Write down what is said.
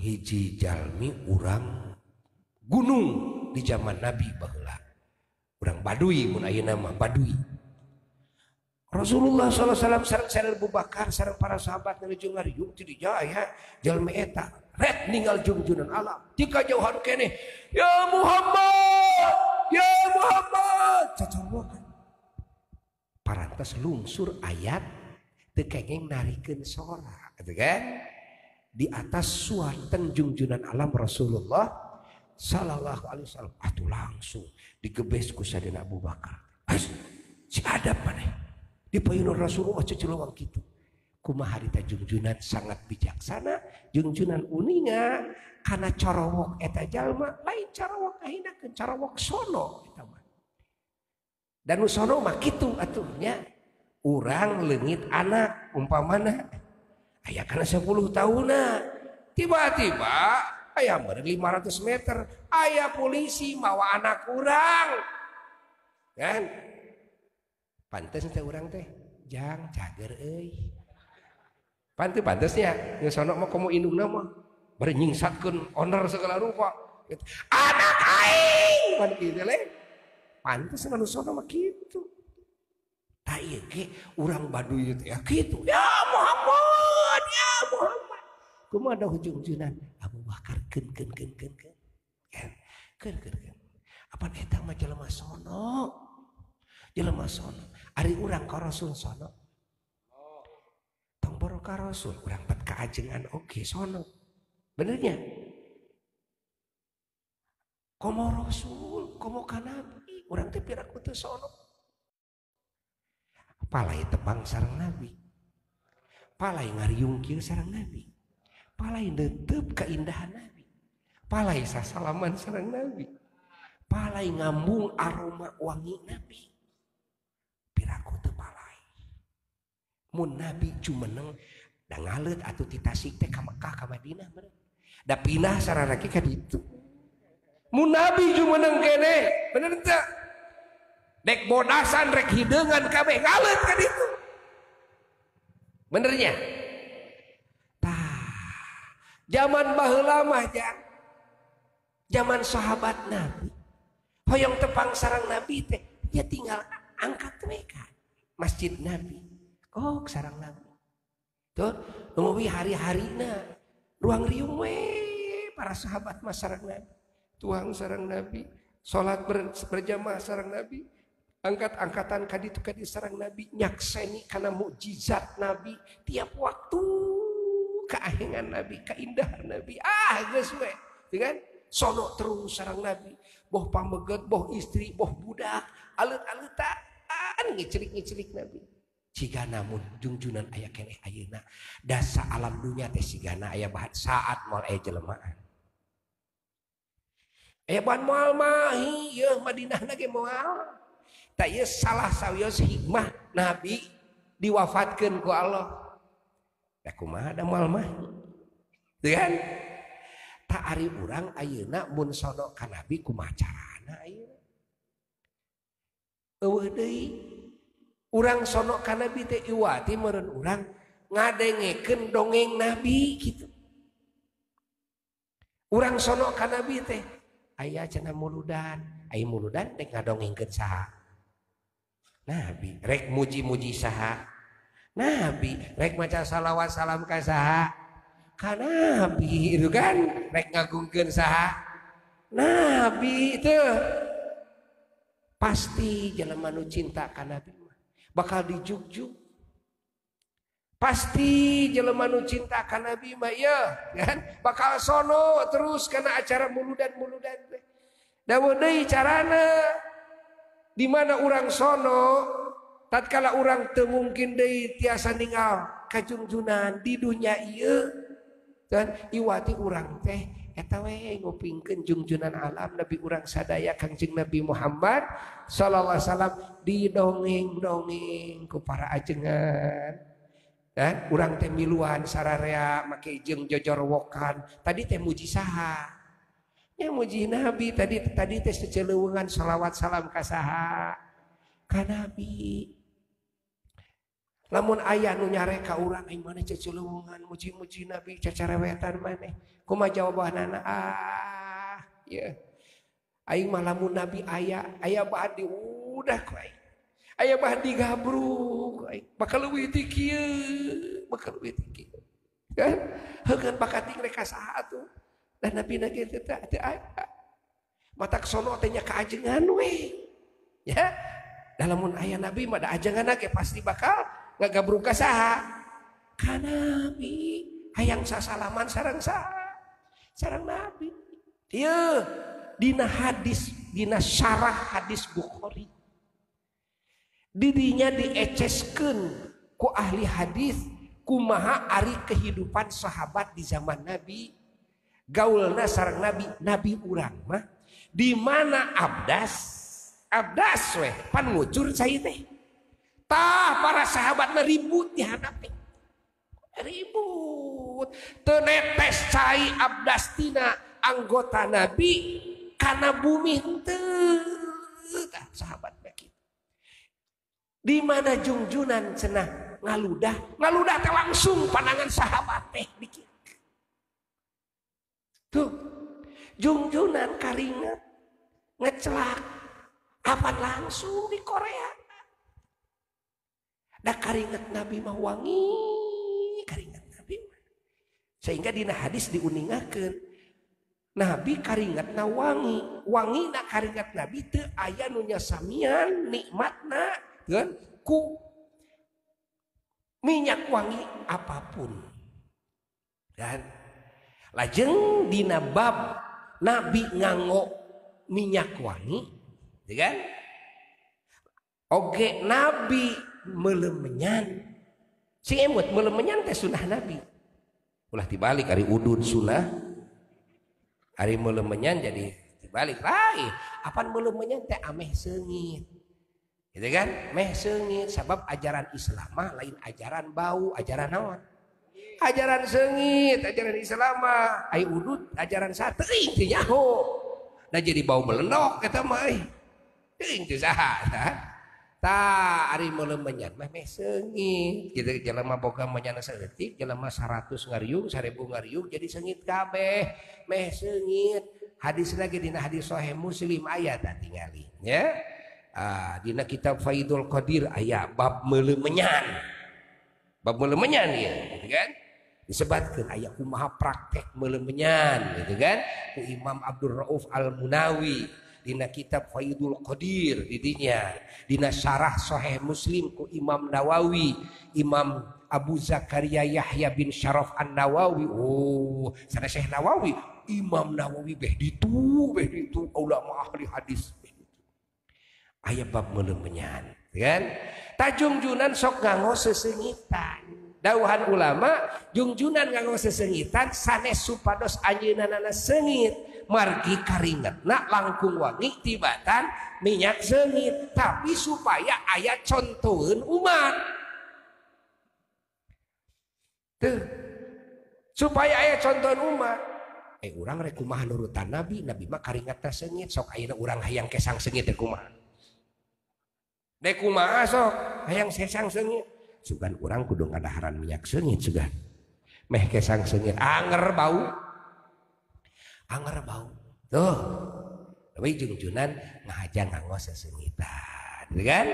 hiji jalmi urang gunung di zaman Nabi baheula. Urang Baduy mun ayeuna mah Baduy. Rasulullah SAW sareng Abu Bakar sareng para sahabat nuju ngariung ti dijaya jalmi eta ret ninggal junjunan alam ti kajauhan keneh ya Muhammad cacorokan parantos lungsur ayat teu kenging narikeun sora gitu kan di atas suanten junjunan alam Rasulullah sallallahu alaihi wasallam atuh langsung digebes ku sadina Abu Bakar si adab maneh dipayun Rasulullah cecelewang kitu kumaha harita junjunan sangat bijaksana junjunan uninga kana corowok eta jalma lain corowok ahinakeun corowok sono eta mah dan nu sono mah kitu atuh nya urang leungit anak umpamana aya kana 10 tahunna tiba-tiba aya meureun 500 meter aya polisi mawa anak urang kan pantes teh urang teh jang cager euy pantes-pantesnya yang sono mah komo indungna mah bari nyingsatkeun owner segala rupa anak aing pan kitu le pantes anu sono mah kitu ta ieu ge urang Baduy teh kitu ya Muhammad kumaha ada hujung-hujungan Abu Bakar keun apa eta mah jelema sono ari urang ka Rasul sono tong boro ka Rasul urang pat kaajengan oge sono benernya komo Rasul komo ka Nabi urang teh piraku teu sono palai tebang sareng Nabi palai ngariung kieu sareng Nabi palai neuteup keindahan Nabi palai sasalaman sareng Nabi palai ngambung aroma wangi Nabi piraku teu palai mun Nabi jumeneng da ngaleut atuh ti Tasik teh ka Mekah ka Madinah meureun da pindah sararaki ka ditu mun Nabi jumeneng kene bener teu dek bodasan rek hideungan kabeh ngaleut ka ditu benernya tah zaman baheula mah zaman sahabat Nabi hoyong tepang sareng Nabi teh dia tinggal angkat mereka masjid Nabi kok sarang Nabi tuh ngomong hari-harina ruang riung we para sahabat mas sarang Nabi tuang sarang Nabi sholat berjamaah sarang Nabi angkat-angkatan kaditu kadi sarang Nabi nyakseni karena mukjizat Nabi tiap waktu keahengan Nabi keindahan Nabi geus we kan sono terus sarang Nabi boh pameget boh istri boh budak alut-alutan ngicirik Nabi cigana mun junjunan aya keneh ayeuna dasa alam dunya teh cigana aya bahan saat moal aya jelemaan aya bahan moal mah ieu Madinahna ge moal ta ieu salah sawios hikmah Nabi diwafatkeun ku Allah da kumaha da moal mah teu kan ta ari urang ayeuna mun sono ka Nabi kumaha carana ayeuna eueuh deui urang sono ka Nabi teh iwati meureun urang ngadengekeun dongeng Nabi gitu urang sono ka Nabi teh aya cenah muludan aya muludan dek ngadongengkeun saha Nabi rek muji-muji saha Nabi rek maca salawat salam ka saha ka Nabi itu kan rek ngagungkeun saha Nabi teu pasti jelema nu cinta ka Nabi mah bakal dijugjug pasti jelema nu cinta ka Nabi mah ya kan bakal sono terus kana acara muludan-muludan teh dawa deui carana di mana urang sono tatkala urang teu mungkin deui tiasa ninggal kajungjunan di dunya ieu dan iwati urang teh eta we ngupingkeun junjunan alam Nabi urang sadaya Kangjeng Nabi Muhammad sallallahu alaihi wasallam didongeng-dongeng ku para ajengan dan urang teh miluan sararea make jeung jojorowokan tadi teh muji saha nya muji Nabi tadi teh seceleuweungan salawat salam ka saha ka Nabi Lamun aya nu nyare ka urang aing maneh ceceleungan muji-muji Nabi cacarewetan maneh. Kumaha jawabanana? Ya. Aing mah lamun Nabi aya bahan diudah ku aing. Aya bahan digabruk aing. Bakal leuwih ti kieu, bakal leuwih ti kieu. Kan? Heukeun bakat rek ka saha atuh. Dan Nabi nage teu aya. Matak sono teh nya kaajengan we. Ya. Lamun aya Nabi mah da ajenganna ge pasti bakal ngagabruk ka saha? Ka Nabi. Hayang sasalaman sareng saha? Sareng Nabi. Ieu dina hadis, dina syarah hadis Bukhari. Didinya dieceskeun ku ahli hadis kumaha ari kehidupan sahabat di zaman Nabi. Gaulna sareng Nabi, Nabi urang mah di mana abdas weh pan ngucur cai teh. Tah para sahabat mah ribut dihadapi. Ribut. Teu netes cai abdas tina anggota Nabi karena bumi henteu. Tah sahabat kitu. Di mana jungjunan cenah ngaludah teh langsung pandangan sahabat teh dikit. Tuh. Jungjunan karingat ngecelak apa langsung di Korea. Da karingat Nabi mah wangi, karingat Nabi mah. Sehingga dina hadis diuningakeun Nabi karingatna wangi, wangina karingat Nabi teu aya nu nyasamian nikmatna kan ku minyak wangi apapun. Dan lajeng dina bab Nabi nganggo minyak wangi, ya kan? Oge Nabi melemenyan. Si emut melemenyan teh sunah Nabi. Ulah dibalik ari udun sunah. Ari melemenyan jadi dibalik lain. Apaan melemenyan teh ameh seungit. Gitu kan? Meh seungit sabab ajaran Islam mah lain ajaran bau, ajaran naon? Ajaran seungit, ajaran Islam mah ai udud ajaran sateuing teh nyaho. Da jadi bau melendok eta mah euy. Teuing teu saha. Ta ari meuleumeunyat mah meh seungit kitu jelema boga menyana saeutik jelema 100 ngariung 1000 ngariung jadi seungit kabeh meh seungit hadis lagi dina hadis sahih Muslim aya tah tingali ya dina kitab Faidul Qadir aya bab meuleumeuyan ya gitu kan disebutkeun aya kumaha praktek meuleumeuyan gitu kan ku Imam Abdul Rauf Al-Munawi dina kitab Faidul Qadir didinya dina syarah Sahih Muslim ku Imam Nawawi Imam Abu Zakaria Yahya bin Syaraf An-Nawawi sana Syekh Nawawi Imam Nawawi beh ditu ulama ahli hadis aya bab meuleumeuyan kan tajungjunan sok nganggo sesengitan dawuhan ulama jungjunan nganggo sesengitan sanes supados anjeunna seungit margi karingetna langkung wangi tibatan minyak seungit tapi supaya aya contoheun umat tuh supaya aya contoheun umat urang rek kumaha nurutan Nabi mah karingetna seungit sok ayeuna urang hayang kesang seungit teh kumaha dek kumaha sok hayang kesang seungit sugan urang kudu ngadaharan minyak seungit sugan meh kesang seungit anger bau tuh tapi jungjunan ngajang nganggo sesengitan kan